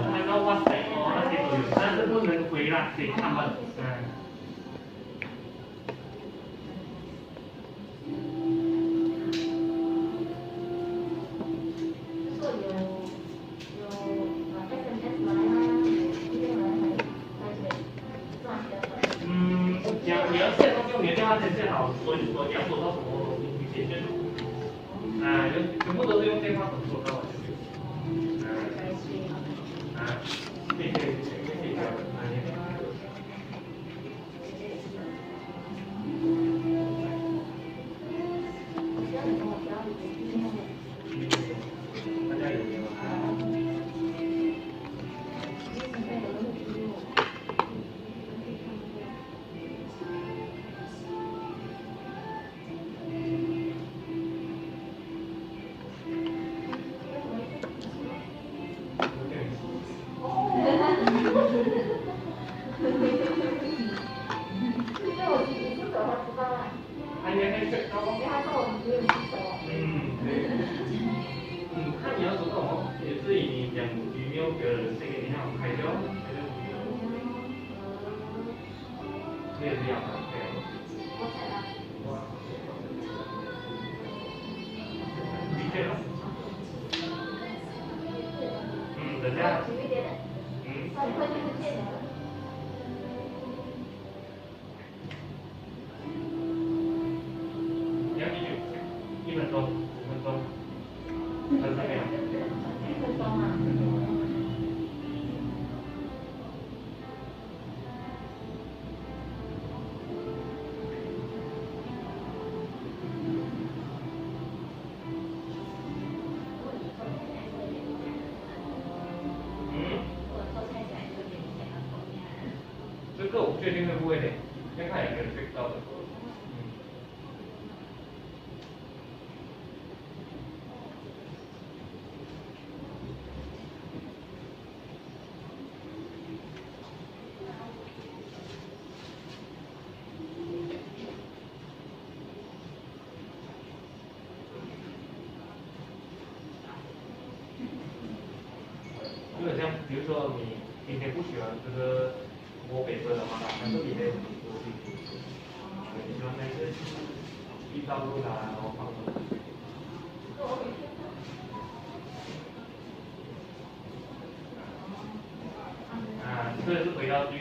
看到哇塞哦，那些都有，但是不能回啦，给他们，你要现在用你的电话先设好，说你要收到什么，你先选，全部都是用电话收到的。谢谢，大家有没有？还没选到。看你要收到什么，也是以你讲email的这个银行开掉，这也是要的，对。理解了。等下。你要几句？1分钟、5分钟，还是没有？1分钟啊。这个我不确定会不会的，先看有没有check到的。因为这样，比如说你今天不喜欢这个摸北色的话，那这里面很多东西，你喜欢那个地道路啦，然后放什么？这个是回到